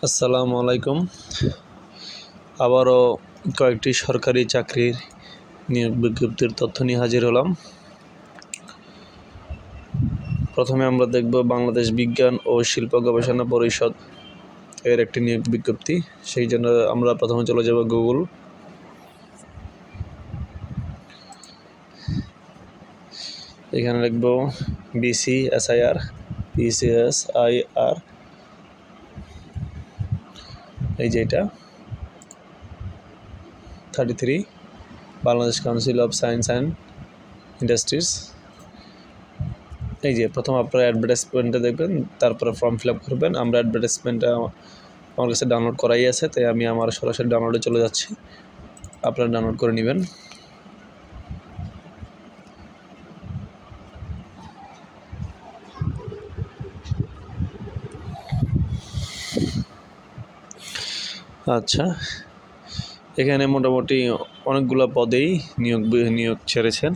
আসসালামু আলাইকুম। আবারও কয়েকটি সরকারি চাকরির নিয়োগ বিজ্ঞপ্তির তথ্য নিয়ে হাজির হলাম। প্রথমে আমরা দেখব বাংলাদেশ বিজ্ঞান ও শিল্প গবেষণা পরিষদ এর একটি নিয়োগ বিজ্ঞপ্তি। সেই জন্য আমরা প্রথমে চলে যাব গুগল। এখানে লিখব BCSIR এই যে এটা 33 Bangladesh council of science and industries. এই যে প্রথম আপনারা অ্যাডভার্টাইজমেন্টটা দেখবেন, তারপরে ফর্ম ফিল আপ করবেন। আমরা অ্যাডভার্টাইজমেন্টটা আমার কাছে ডাউনলোড করাই আছে, তাই আমি আমার সরাসরি ডাউনলোডে চলে যাচ্ছি। আপনারা ডাউনলোড করে নেবেন। আচ্ছা, এখানে মোটামুটি অনেকগুলো পদেই নিয়োগ ছেড়েছেন।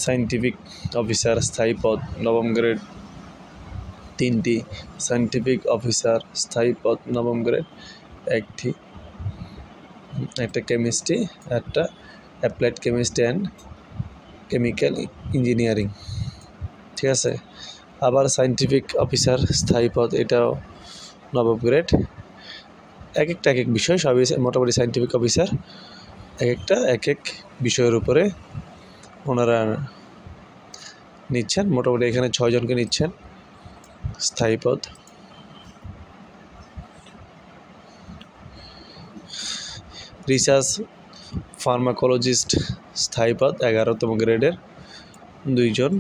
সায়েন্টিফিক অফিসার স্থায়ী পদ নবম গ্রেড 3টি, সায়েন্টিফিক অফিসার স্থায়ী পদ নবম গ্রেড 1টি, একটা কেমিস্ট্রি, একটা applied chemistry and chemical engineering, ঠিক আছে। আবার সায়েন্টিফিক অফিসার স্থায়ী পদ, এটাও নবম গ্রেড। এক এক বিষয়, সবই মোটামুটি সায়েন্টিফিক অফিসার এক এক বিষয়ের উপরে ওনারা নিচ্ছেন। মোটামুটি এখানে 6 জনকে নিচ্ছেন স্থায়ী পদ। রিসার্চ ফার্মাকোলজিস্ট স্থায়ী পদ 11তম গ্রেডের 2 জন।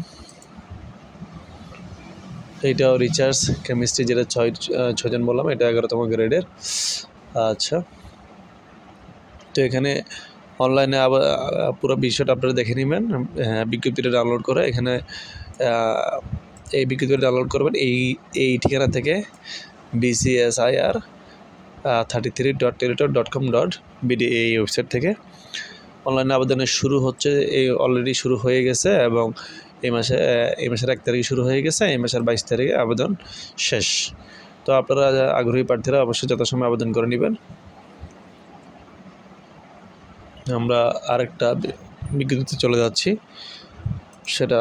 এইটাও রিসার্চ কেমিস্ট্রি, যেটা 6 জন বললাম, এটা 11তম গ্রেডের। আচ্ছা, তো এখানে অনলাইনে আবার পুরো বিষয়টা আপনারা দেখে নেবেন। বিজ্ঞপ্তিটা ডাউনলোড করে এখানে এই বিজ্ঞপ্তিটা ডাউনলোড করবেন এই ঠিকানা থেকে BCSIR 33.teletalk.com.bd এই ওয়েবসাইট থেকে। অনলাইনে আবেদনের শুরু হচ্ছে, এই অলরেডি শুরু হয়ে গেছে এবং এই মাসের 1 তারিখে শুরু হয়ে গেছে। এই মাসের 22 তারিখে আবেদন শেষ। তো আপনারা আগ্রহী প্রার্থীরা অবশ্যই যথাসময়ে আবেদন করে নেবেন। আমরা আরেকটা বিজ্ঞপ্তিতে চলে যাচ্ছি, সেটা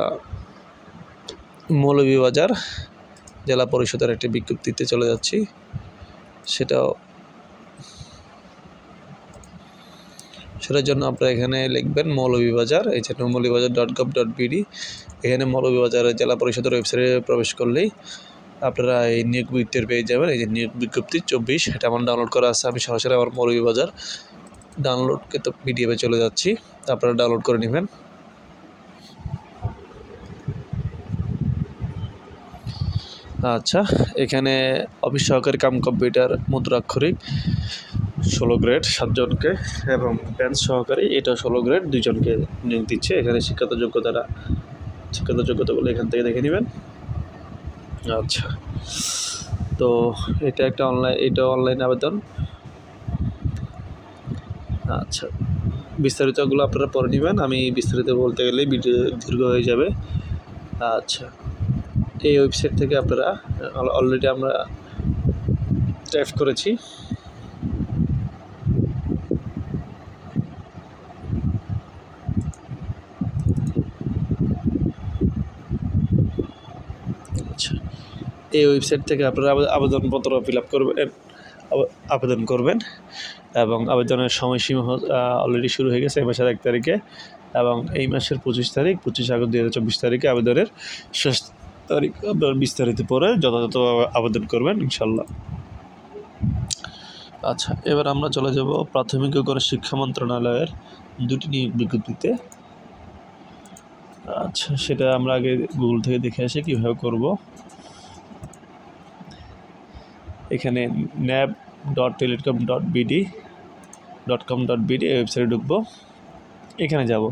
মৌলভীবাজার জেলা পরিষদের একটি বিজ্ঞপ্তিতে চলে যাচ্ছি। সেটার জন্য আপনারা এখানে লিখবেন মৌলভীবাজার, এই যে maulibajar.gov.bd। এখানে মৌলভীবাজারের জেলা পরিষদের ওয়েবসাইটে প্রবেশ করলেই আপনারা এই নিয়োগ বিজ্ঞপ্তি পেয়ে যাবেন। এই যে নিয়োগ বিজ্ঞপ্তি 24, এটা আমার ডাউনলোড করা আছে। আমি সরাসরি আমার মৌলভীবাজার ডাউনলোডকে তো পিডিএফে চলে যাচ্ছি, আপনারা ডাউনলোড করে নেবেন। আচ্ছা, এখানে অফিস সহকারী কাম কম্পিউটার মুদ্রাক্ষরিক 16 গ্রেড 7 জনকে এবং বেঞ্চ সহকারী, এটা 16 গ্রেড 2 জনকে নিয়োগ দিচ্ছে। এখানে শিক্ষাগত যোগ্যতাগুলো এখান থেকে দেখে নেবেন। আচ্ছা, তো এটা অনলাইন আবেদন। আচ্ছা, বিস্তারিতগুলো আপনারা পড়ে নেবেন। আমি বিস্তারিত বলতে গেলে ভিডিও দীর্ঘ হয়ে যাবে। আচ্ছা, এই ওয়েবসাইট থেকে আপনারা অলরেডি আমরা টাইপ করেছি। আচ্ছা, এই ওয়েবসাইট থেকে আপনারা আবেদনপত্র ফিল আপ করবেন, আবেদন করবেন এবং আবেদনের সময়সীমা অলরেডি শুরু হয়ে গেছে এই মাসের 1 তারিখে এবং এই মাসের 25 আগস্ট 2024 তারিখে আবেদনের শেষ তারিখ। আপনার বিস্তারিত পরে যথাযথ আবেদন করবেন ইনশাল্লাহ। আচ্ছা, এবার আমরা চলে যাব প্রাথমিক ও গণশিক্ষা মন্ত্রণালয়ের 2টি নিয়োগ বিজ্ঞপ্তিতে। আচ্ছা, সেটা আমরা আগে গুগল থেকে দেখে আসি কীভাবে করব। এখানে nab.teletalk.com.bd এই ওয়েবসাইটে ঢুকবো। এখানে যাব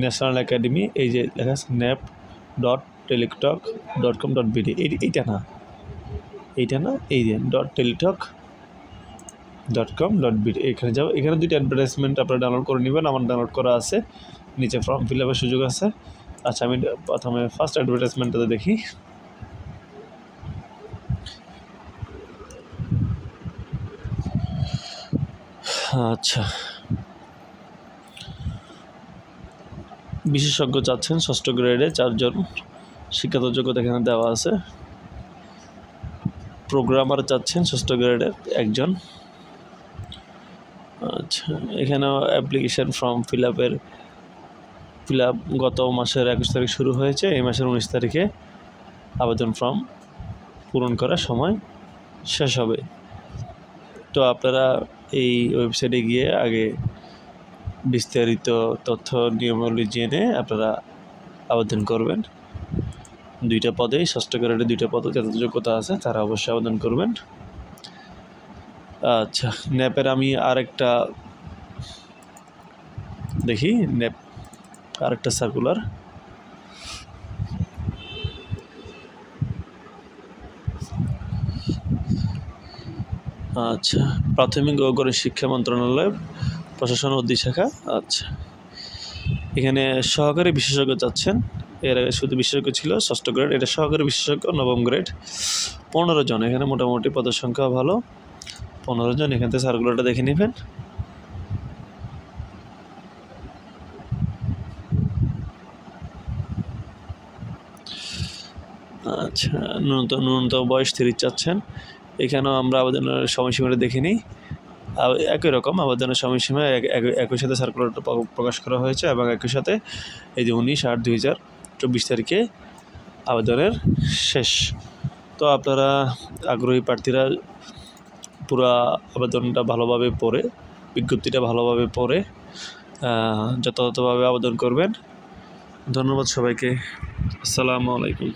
ন্যাশনাল একাডেমি, এই যে লেখা আছে nab.teletalk.com.bd। এইটা না এই যে .teletalk.com.bd এখানে যাবো। এখানে 2টি অ্যাডভার্টাইজমেন্ট আপনারা ডাউনলোড করে নেবেন। আমার ডাউনলোড করা আছে, নিচে ফর্ম ফিল আপের সুযোগ আছে। আচ্ছা, আমি প্রথমে ফার্স্ট অ্যাডভার্টাইজমেন্টটাতে দেখি। আচ্ছা, বিশেষজ্ঞ চাচ্ছেন 6ষ্ঠ গ্রেডে 4 জন, শিক্ষাগত যোগ্যতা এখানে দেওয়া আছে। প্রোগ্রামার চাচ্ছেন 6ষ্ঠ গ্রেডের 1 জন। আচ্ছা, এখানেও অ্যাপ্লিকেশন ফর্ম ফিল আপ গত মাসের 21 তারিখ শুরু হয়েছে, এই মাসের 19 তারিখে আবেদন ফর্ম পূরণ করার সময় শেষ হবে। তো আপনারা এই ওয়েবসাইটে গিয়ে আগে বিস্তারিত তথ্য নিয়মাবলী জেনে আপনারা আবেদন করবেন। 2টা পদেই 6ষ্ঠ গ্রেডে 2টা পদে যাদের যোগ্যতা আছে তারা অবশ্যই আবেদন করবেন। আচ্ছা, ন্যাপের আমি আরেকটা দেখি, ন্যাপ আরেকটা সার্কুলার। আচ্ছা, প্রাথমিক ও গণশিক্ষা মন্ত্রণালয় প্রশাসন অধিশাখা। আচ্ছা, এখানে সহকারী বিশেষজ্ঞ চাচ্ছেন, এর আগে শুধু বিশেষজ্ঞ ছিল 6ষ্ঠ গ্রেড, এটা সহকারী বিশেষজ্ঞ 9ম গ্রেড, 15 জন। এখানে মোটামুটি পদের সংখ্যা ভালো, 15 জন। এখান থেকে সার্কুলারটা দেখে নেবেন। আচ্ছা, ন্যূনতম বয়স 30 চাচ্ছেন। এখানেও আমরা আবেদনের সময়সীমাটা দেখে নিই। একই রকম আবেদনের সময়সীমা একই সাথে সার্কুলারটা প্রকাশ করা হয়েছে এবং একই সাথে এই যে 19/8/2024 তারিখে আবেদনের শেষ। তো আপনারা আগ্রহী প্রার্থীরা পুরো আবেদনটা ভালোভাবে পড়ে, বিজ্ঞপ্তিটা ভালোভাবে পড়ে যথাযথভাবে আবেদন করবেন। ধন্যবাদ সবাইকে। আসসালামু আলাইকুম।